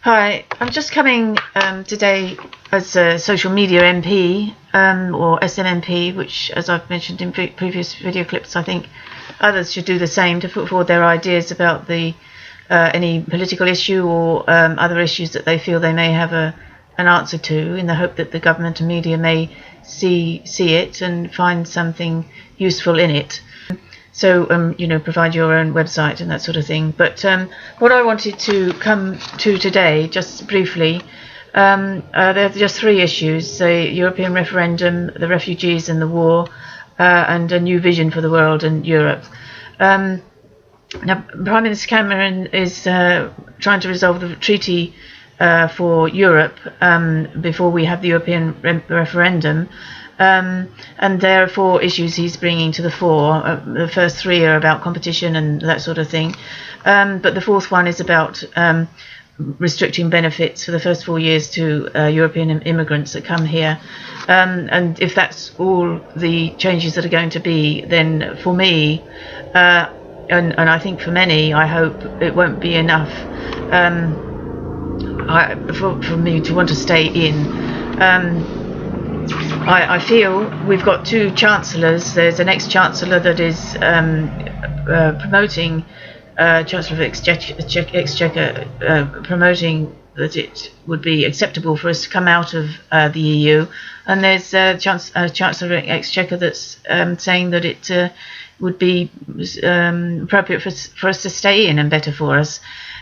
Hi, I'm just coming today as a social media MP or SMMP, which, as I've mentioned in previous video clips, I think others should do the same to put forward their ideas about the any political issue or other issues that they feel they may have an answer to, in the hope that the government and media may see it and find something useful in it. So, provide your own website and that sort of thing. But what I wanted to come to today, just briefly, there are just three issues: the European referendum, the refugees and the war, and a new vision for the world and Europe. Now, Prime Minister Cameron is trying to resolve the treaty for Europe before we have the European referendum. And there are four issues he's bringing to the fore. The first three are about competition and that sort of thing. But the fourth one is about restricting benefits for the first 4 years to European immigrants that come here. And if that's all the changes that are going to be, then for me, and I think for many, I hope it won't be enough for me to want to stay in. I feel we've got two chancellors. There's an ex-chancellor that is promoting, Chancellor of Exchequer, promoting that it would be acceptable for us to come out of the EU, and there's a Chancellor of Exchequer that's saying that it would be appropriate for us to stay in and better for us.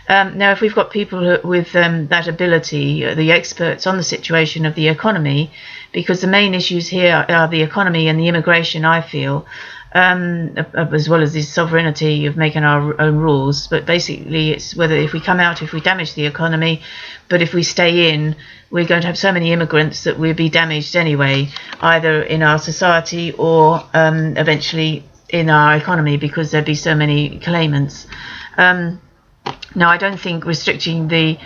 Now, if we've got people with that ability, the experts on the situation of the economy, because the main issues here are the economy and the immigration, I feel, as well as the sovereignty of making our own rules. But basically, it's whether if we come out, if we damage the economy, but if we stay in, we're going to have so many immigrants that we'll be damaged anyway, either in our society or eventually in our economy, because there'd be so many claimants. Now, I don't think restricting the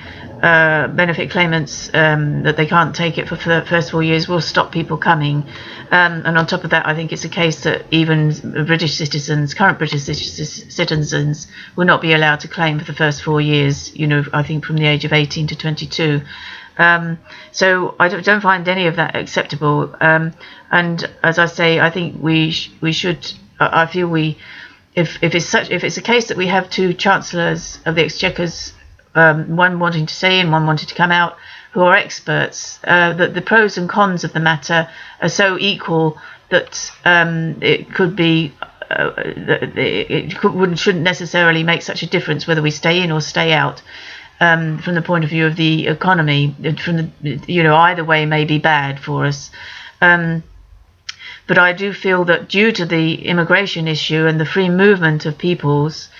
benefit claimants that they can't take it for the first 4 years will stop people coming. And on top of that, I think it's a case that even British citizens, current British citizens, will not be allowed to claim for the first 4 years, I think from the age of 18 to 22. So I don't find any of that acceptable. And as I say, I think we should, I feel if it's a case that we have two chancellors of the exchequers, one wanting to stay in, one wanting to come out, who are experts, that the pros and cons of the matter are so equal that it could be shouldn't necessarily make such a difference whether we stay in or stay out. From the point of view of the economy, either way may be bad for us. But I do feel that due to the immigration issue and the free movement of peoples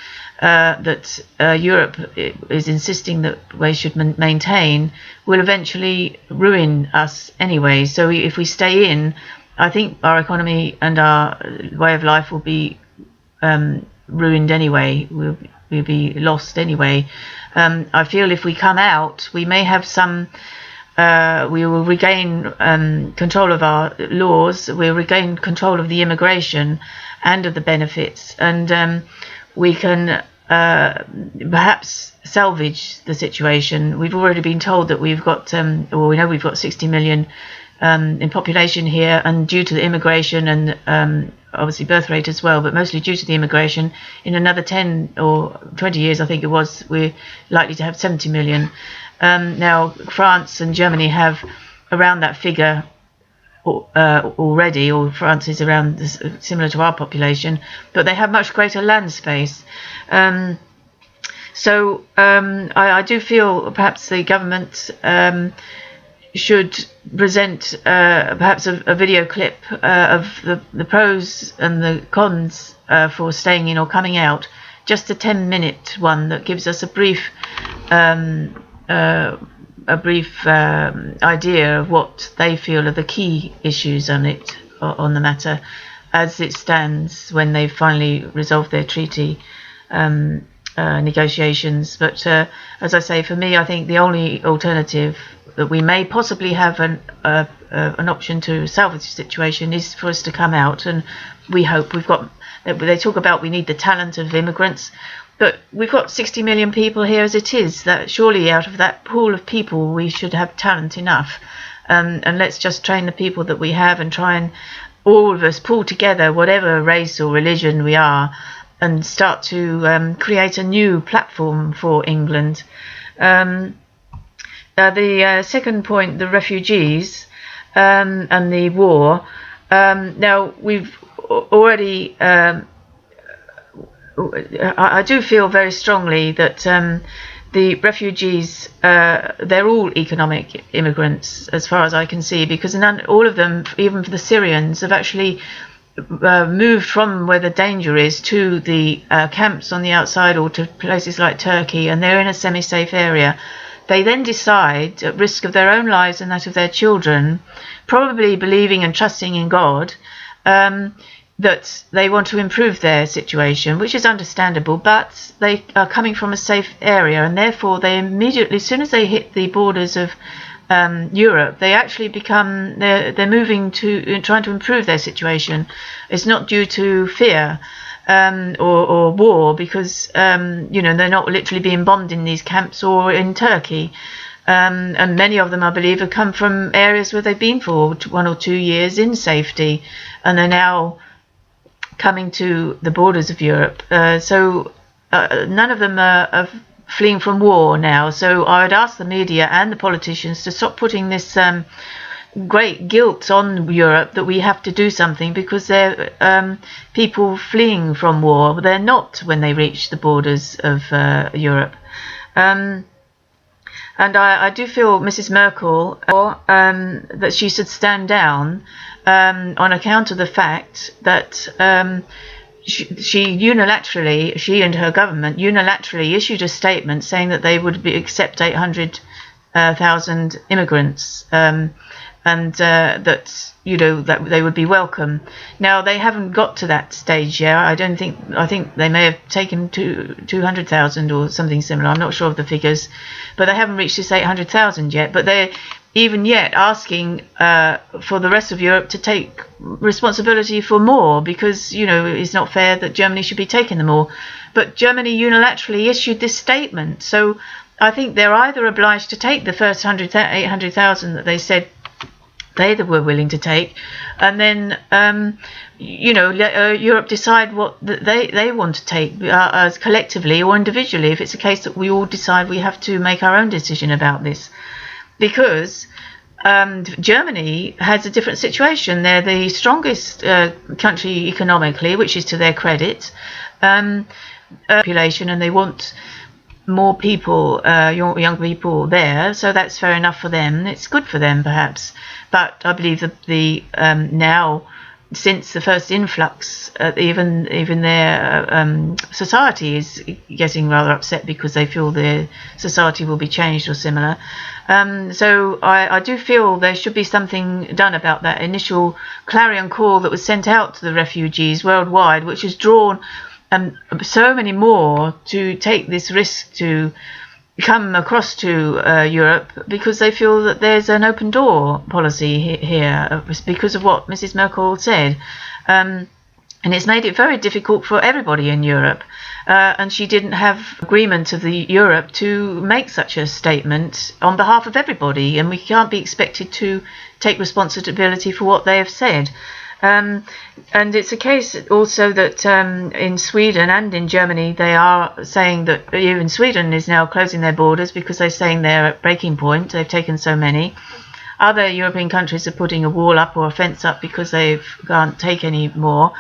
that Europe is insisting that we should maintain, will eventually ruin us anyway. So if we stay in, I think our economy and our way of life will be ruined anyway. We'll be lost anyway. I feel if we come out, we may have some... we will regain control of our laws, we'll regain control of the immigration and of the benefits, and we can perhaps salvage the situation. We've already been told that we've got, we know we've got 60 million in population here, and due to the immigration and obviously birth rate as well, but mostly due to the immigration, in another 10 or 20 years, I think it was, we're likely to have 70 million. Now, France and Germany have around that figure already, or France is around similar to our population, but they have much greater land space. So I do feel perhaps the government should present perhaps a video clip of the pros and the cons for staying in or coming out, just a 10-minute one that gives us a brief idea of what they feel are the key issues on the matter as it stands when they've finally resolved their treaty negotiations. But as I say, for me, I think the only alternative that we may possibly have an option to salvage the situation is for us to come out, and we hope we've got. They talk about we need the talent of immigrants. But we've got 60 million people here as it is. That surely out of that pool of people we should have talent enough. And let's just train the people that we have and try and all of us pull together, whatever race or religion we are, and start to create a new platform for England. The second point, the refugees and the war. Now, we've already... I do feel very strongly that the refugees, they're all economic immigrants as far as I can see, because all of them, even for the Syrians, have actually moved from where the danger is to the camps on the outside or to places like Turkey, and they're in a semi-safe area. They then decide, at risk of their own lives and that of their children, probably believing and trusting in God, that they want to improve their situation, which is understandable, but they are coming from a safe area, and therefore they immediately, as soon as they hit the borders of Europe, they actually they're moving to trying to improve their situation. It's not due to fear or war, because they're not literally being bombed in these camps or in Turkey. And many of them, I believe, have come from areas where they've been for 1 or 2 years in safety, and they're now coming to the borders of Europe. So none of them are fleeing from war now. So I would ask the media and the politicians to stop putting this great guilt on Europe that we have to do something because they're people fleeing from war. They're not when they reach the borders of Europe. And I do feel Mrs. Merkel, that she should stand down on account of the fact that she and her government unilaterally issued a statement saying that they would accept 800,000 immigrants, and that they would be welcome. Now they haven't got to that stage yet. I think they may have taken 200,000 or something similar. I'm not sure of the figures, but they haven't reached this 800,000 yet. But they're even yet asking for the rest of Europe to take responsibility for more, because it's not fair that Germany should be taking them all. But Germany unilaterally issued this statement, so I think they're either obliged to take the first 800,000 that they said they were willing to take, and then let Europe decide what they want to take as collectively or individually, if it's a case that we all decide we have to make our own decision about this. Because Germany has a different situation. They're the strongest country economically, which is to their credit, population, and they want more people, young people there, so that's fair enough for them. It's good for them, perhaps. But I believe that now, since the first influx, even their society is getting rather upset because they feel their society will be changed or similar. So I do feel there should be something done about that initial clarion call that was sent out to the refugees worldwide, which has drawn so many more to take this risk to come across to Europe, because they feel that there's an open door policy here because of what Mrs. Merkel said. And it's made it very difficult for everybody in Europe. And she didn't have agreement of the Europe to make such a statement on behalf of everybody. And we can't be expected to take responsibility for what they have said. And it's a case also that in Sweden and in Germany, they are saying that even Sweden is now closing their borders because they're saying they're at breaking point. They've taken so many. Other European countries are putting a wall up or a fence up because they can't take any more.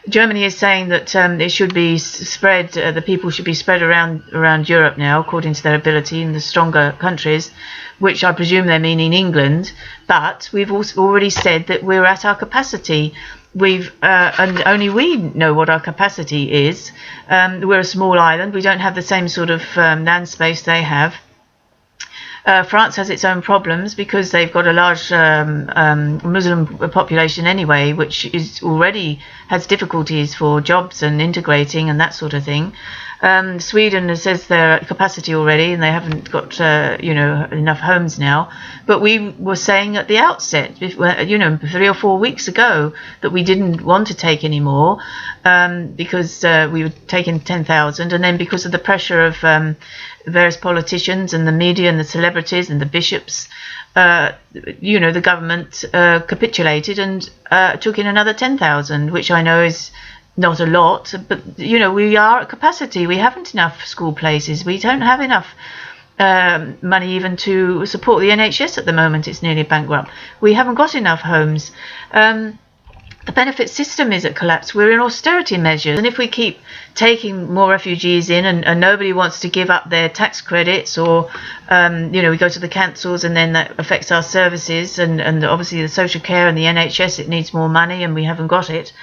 Germany is saying that it should be spread, the people should be spread around Europe now, according to their ability in the stronger countries, which I presume they mean in England. But we've also already said that we're at our capacity. And only we know what our capacity is. We're a small island. We don't have the same sort of land space they have. France has its own problems because they've got a large Muslim population anyway, which is already has difficulties for jobs and integrating and that sort of thing. Sweden says they're at capacity already, and they haven't got enough homes now. But we were saying at the outset, 3 or 4 weeks ago, that we didn't want to take any more because we were taking 10,000, and then because of the pressure of various politicians and the media and the celebrities and the bishops, the government capitulated and took in another 10,000, which I know is not a lot, but we are at capacity. We haven't enough school places. We don't have enough money even to support the NHS at the moment. It's nearly bankrupt. We haven't got enough homes. The benefit system is at collapse. We're in austerity measures, and if we keep taking more refugees in and nobody wants to give up their tax credits, or we go to the councils and then that affects our services, and obviously the social care and the NHS, it needs more money and we haven't got it,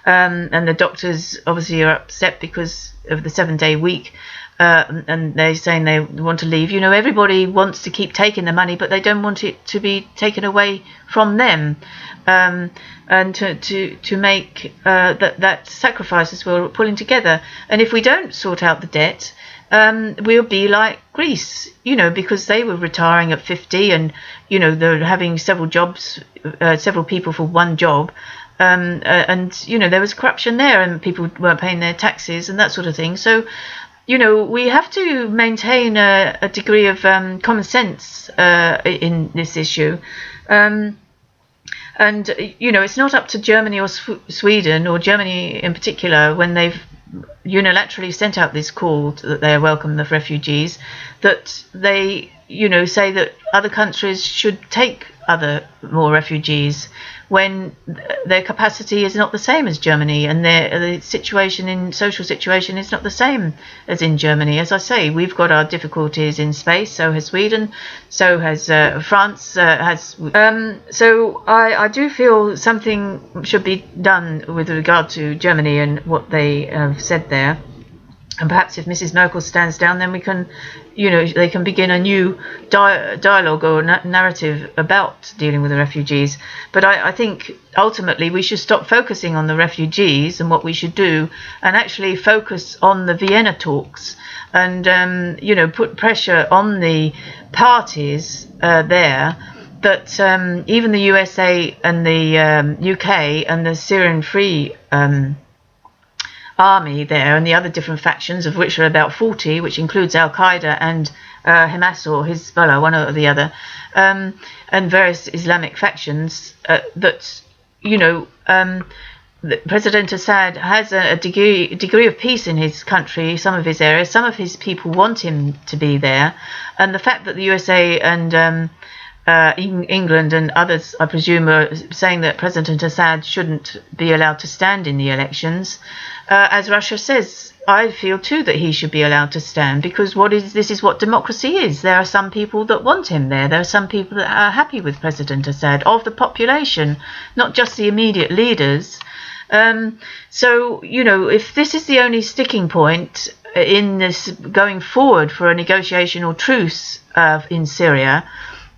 and the doctors obviously are upset because of the 7-day week, and they're saying they want to leave. Everybody wants to keep taking the money, but they don't want it to be taken away from them, and to make that sacrifices we're pulling together. And if we don't sort out the debt, we'll be like Greece, because they were retiring at 50, and they're having several jobs, several people for one job. And there was corruption there, and people weren't paying their taxes and that sort of thing. So we have to maintain a degree of common sense in this issue. And it's not up to Germany or Sweden, or Germany in particular, when they've unilaterally sent out this call that they welcome the refugees, that they say that other countries should take more refugees, when their capacity is not the same as Germany, and the social situation is not the same as in Germany. As I say, we've got our difficulties in space, so has Sweden, so has France. So I do feel something should be done with regard to Germany and what they have said there. And perhaps if Mrs. Merkel stands down, then we can, they can begin a new dialogue or narrative about dealing with the refugees. But I think ultimately we should stop focusing on the refugees and what we should do, and actually focus on the Vienna talks, and put pressure on the parties there, that even the USA and the UK and the Syrian Free Army there, and the other different factions, of which are about 40, which includes Al Qaeda and Hamas or Hezbollah, one or the other, and various Islamic factions, that President Assad has a degree of peace in his country, some of his areas. Some of his people want him to be there, and the fact that the USA and England and others, I presume, are saying that President Assad shouldn't be allowed to stand in the elections. As Russia says, I feel too that he should be allowed to stand, because this is what democracy is. There are some people that want him there. There are some people that are happy with President Assad, of the population, not just the immediate leaders. So, if this is the only sticking point in this going forward for a negotiation or truce in Syria,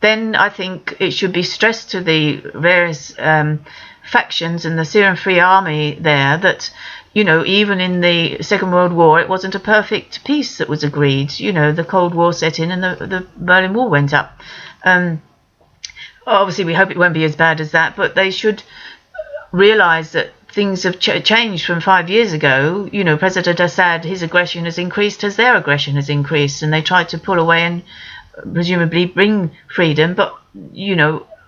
then I think it should be stressed to the various factions and the Syrian Free Army there that, even in the Second World War, it wasn't a perfect peace that was agreed. The Cold War set in and the Berlin Wall went up. Obviously, we hope it won't be as bad as that, but they should realise that things have changed from 5 years ago. President Assad, his aggression has increased as their aggression has increased, and they tried to pull away and presumably bring freedom, but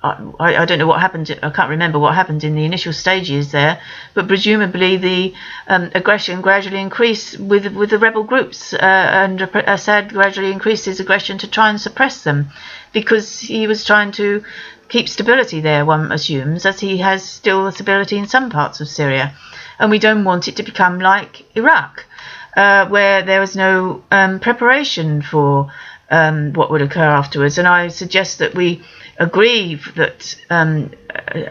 I don't know what happened. I can't remember what happened in the initial stages there, but presumably the aggression gradually increased with the rebel groups, and Assad gradually increased his aggression to try and suppress them, because he was trying to keep stability there, one assumes, as he has still stability in some parts of Syria, and we don't want it to become like Iraq, where there was no preparation for what would occur afterwards. And I suggest that we agree that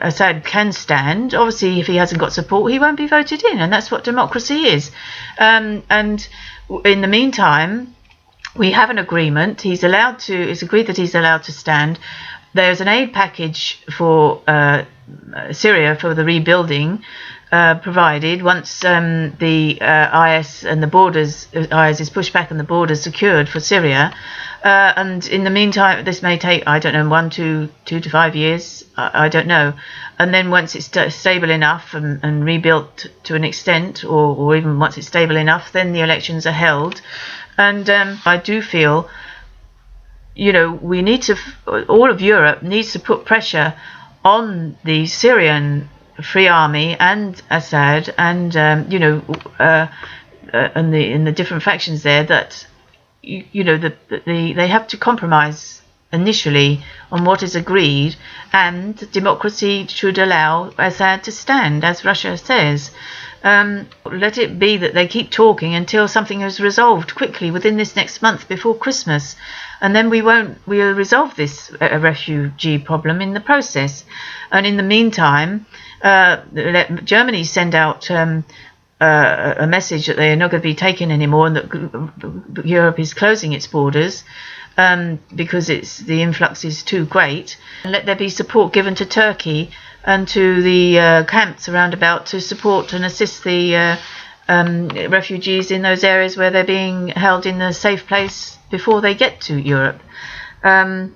Assad can stand. Obviously, if he hasn't got support, he won't be voted in, and that's what democracy is. And in the meantime, we have an agreement. It's agreed that he's allowed to stand. There's an aid package for Syria for the rebuilding, provided once the IS and the borders, IS is pushed back and the borders secured for Syria. And in the meantime, this may take, I don't know, 2 to 5 years, I don't know. And then once it's stable enough and rebuilt to an extent, or even once it's stable enough, then the elections are held. And I do feel, we need to, all of Europe needs to put pressure on the Syrian Free Army and Assad and and the different factions there that they have to compromise initially on what is agreed, and democracy should allow Assad to stand, as Russia says. Let it be that they keep talking until something is resolved quickly within this next month before Christmas, and then we'll resolve this refugee problem in the process. And in the meantime, let Germany send out a message that they are not going to be taken anymore, and that Europe is closing its borders because the influx is too great. And let there be support given to Turkey and to the camps around about to support and assist the refugees in those areas where they're being held in a safe place before they get to Europe. And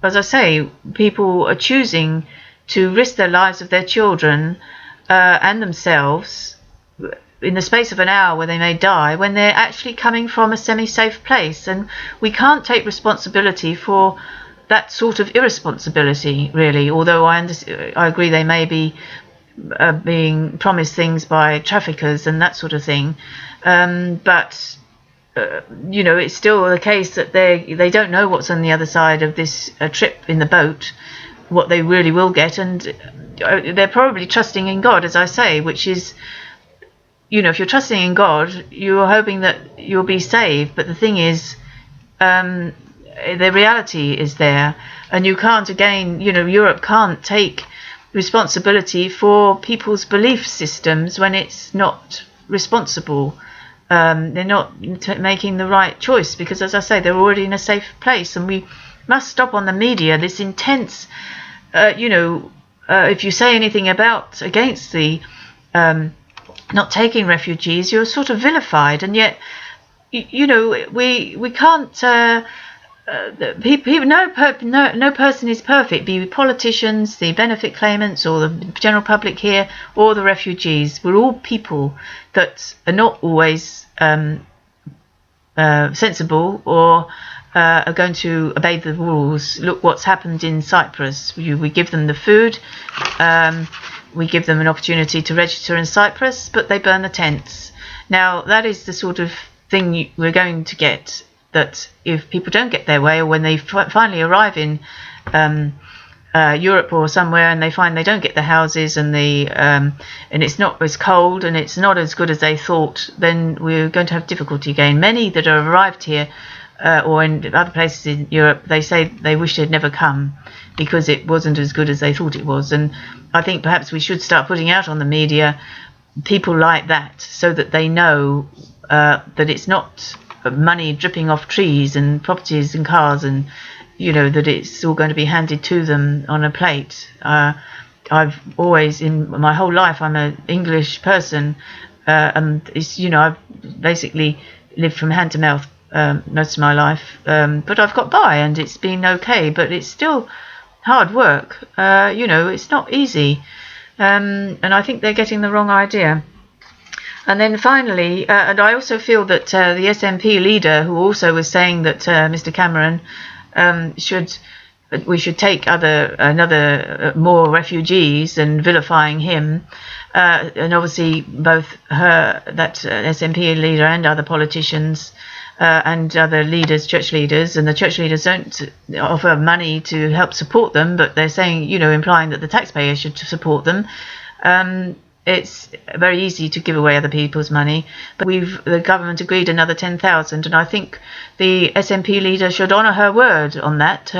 as I say, people are choosing to risk their lives of their children and themselves in the space of an hour where they may die, when they're actually coming from a semi-safe place. And we can't take responsibility for that sort of irresponsibility, really, although I agree they may be being promised things by traffickers and that sort of thing. But it's still the case that they don't know what's on the other side of this trip in the boat, what they really will get, and they're probably trusting in God, as I say, which is, if you're trusting in God, you're hoping that you'll be saved. But the thing is, the reality is there, and you can't, again, Europe can't take responsibility for people's belief systems when it's not responsible. They're not making the right choice because, as I say, they're already in a safe place, and we must stop on the media this intense, if you say anything against the not taking refugees, you're sort of vilified, and yet, we can't. No person is perfect, be it politicians, the benefit claimants, or the general public here, or the refugees. We're all people that are not always sensible or are going to obey the rules. Look what's happened in Cyprus. We give them the food, we give them an opportunity to register in Cyprus, but they burn the tents. Now, that is the sort of thing we're going to get, that if people don't get their way, or when they finally arrive in Europe or somewhere and they find they don't get the houses and it's not as cold and it's not as good as they thought, then we're going to have difficulty again. Many that have arrived here or in other places in Europe, they say they wish they'd never come because it wasn't as good as they thought it was. And I think perhaps we should start putting out on the media people like that, so that they know that it's not money dripping off trees and properties and cars, and that it's all going to be handed to them on a plate. I've always, in my whole life, I'm an English person, and it's I've basically lived from hand to mouth most of my life, but I've got by and it's been okay. But it's still hard work. It's not easy, and I think they're getting the wrong idea. And then finally, and I also feel that the SNP leader, who also was saying that Mr. Cameron we should take more refugees, and vilifying him, and obviously both that SNP leader and other politicians and other leaders, church leaders, and the church leaders don't offer money to help support them, but they're saying, implying that the taxpayer should support them. It's very easy to give away other people's money, but the government agreed another 10,000, and I think the SNP leader should honour her word on that,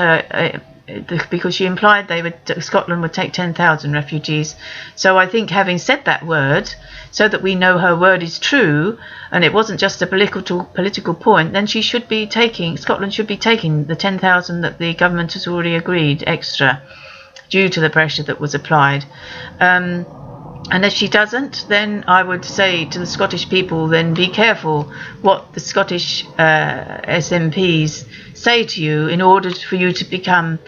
because she implied Scotland would take 10,000 refugees. So I think, having said that word, so that we know her word is true, and it wasn't just a political point, then Scotland should be taking the 10,000 that the government has already agreed extra, due to the pressure that was applied. And if she doesn't, then I would say to the Scottish people, then be careful what the Scottish SMPs say to you in order for you to become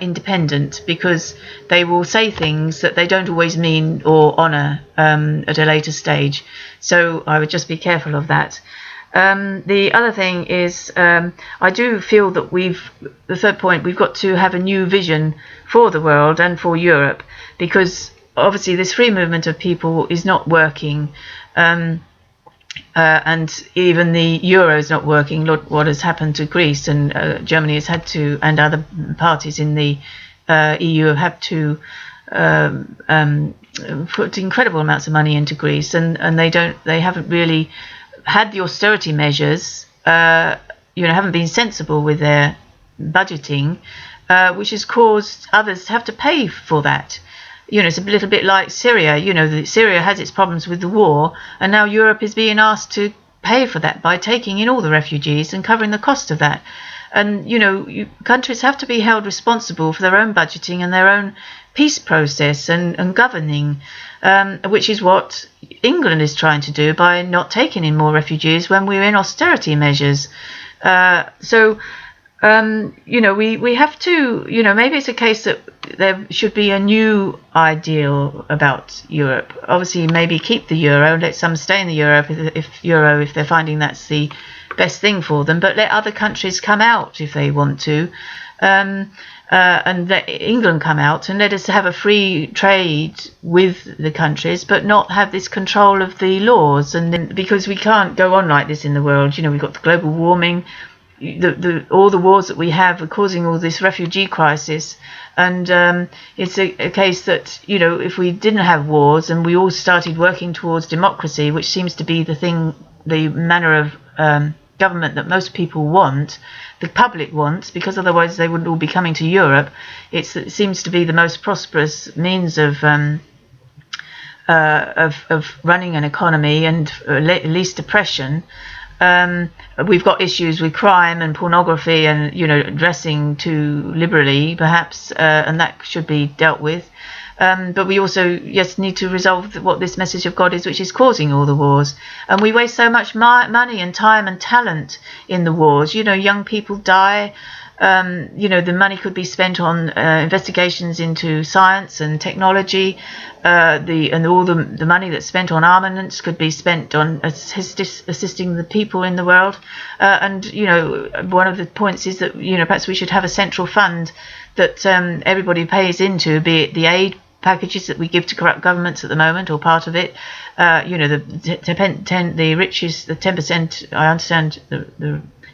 independent, because they will say things that they don't always mean or honour at a later stage. So I would just be careful of that. The other thing is, I do feel that the third point, we've got to have a new vision for the world and for Europe, because obviously this free movement of people is not working, and even the euro is not working. Look what has happened to Greece, and Germany has had to, and other parties in the EU have had to put incredible amounts of money into Greece, and they haven't really had the austerity measures, haven't been sensible with their budgeting, which has caused others to have to pay for that. It's a little bit like Syria. Syria has its problems with the war, and now Europe is being asked to pay for that by taking in all the refugees and covering the cost of that. And, countries have to be held responsible for their own budgeting and their own peace process and governing, which is what England is trying to do by not taking in more refugees when we're in austerity measures. We have to, maybe it's a case that there should be a new ideal about Europe. Obviously, maybe keep the euro, let some stay in the euro if they're finding that's the best thing for them, but let other countries come out if they want to, and let England come out, and let us have a free trade with the countries, but not have this control of the laws. And then, because we can't go on like this in the world, we've got the global warming. All the wars that we have are causing all this refugee crisis, and it's a case that if we didn't have wars and we all started working towards democracy, which seems to be the manner of government that most people want, the public wants, because otherwise they wouldn't all be coming to Europe. It seems to be the most prosperous means of running an economy and least oppression. We've got issues with crime and pornography and dressing too liberally perhaps, and that should be dealt with, but we also need to resolve what this message of God is, which is causing all the wars. And we waste so much money and time and talent in the wars. Young people die. The money could be spent on investigations into science and technology, and all the money that's spent on armaments could be spent on assisting the people in the world. And one of the points is that perhaps we should have a central fund that everybody pays into, be it the aid packages that we give to corrupt governments at the moment, or part of it. The richest, the 10%. I understand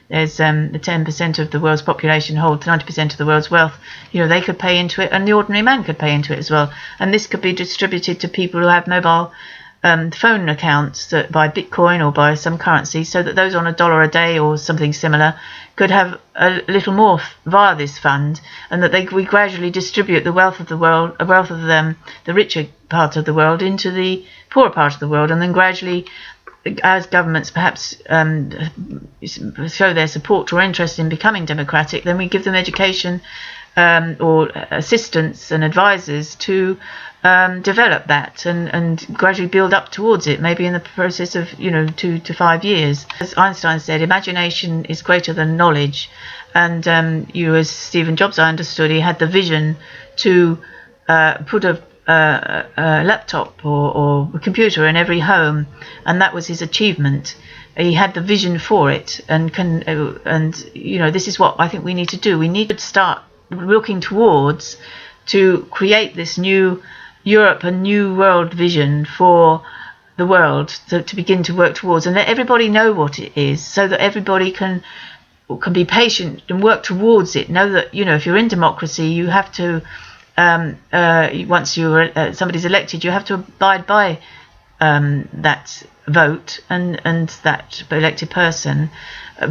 there's the 10% of the world's population hold 90% of the world's wealth. They could pay into it, and the ordinary man could pay into it as well. And this could be distributed to people who have mobile phone accounts that buy Bitcoin or buy some currency, so that those on $1 a day or something similar could have a little more via this fund, and that we gradually distribute the wealth of the world, the richer part of the world, into the poorer part of the world, and then gradually, as governments perhaps show their support or interest in becoming democratic, then we give them education or assistance and advisors to develop that and gradually build up towards it, maybe in the process of 2 to 5 years. As Einstein said, imagination is greater than knowledge, and as Stephen Jobs, I understood, he had the vision to put a laptop or a computer in every home, and that was his achievement. He had the vision for it, and this is what I think we need to do. We need to start looking towards to create this new Europe, a new world vision for the world to begin to work towards, and let everybody know what it is, so that everybody can be patient and work towards it. Know that if you're in democracy, you have to once somebody's elected, you have to abide by that vote and that elected person,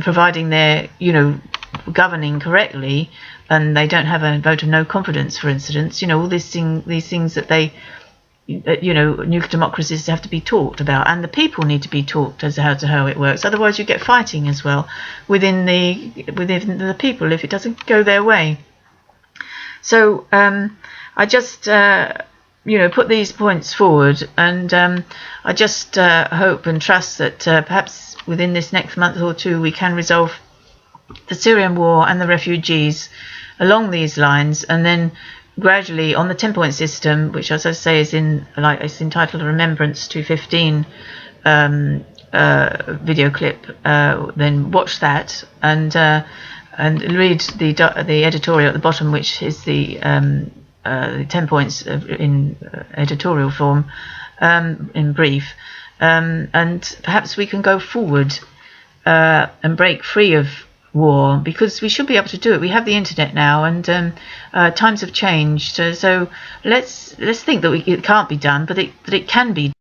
providing they're governing correctly, and they don't have a vote of no confidence, for instance. All these things that they new democracies have to be talked about, and the people need to be taught as to how it works. Otherwise you get fighting as well within the people if it doesn't go their way. So I just put these points forward, and I just hope and trust that perhaps within this next month or two we can resolve the Syrian war and the refugees along these lines, and then gradually on the 10-point system, which, as I say, is it's entitled Remembrance 215 video clip. Then watch that and read the editorial at the bottom, which is the 10 points in editorial form, in brief, and perhaps we can go forward and break free of war, because we should be able to do it. We have the internet now, and times have changed. So let's think that it can't be done, but it can be.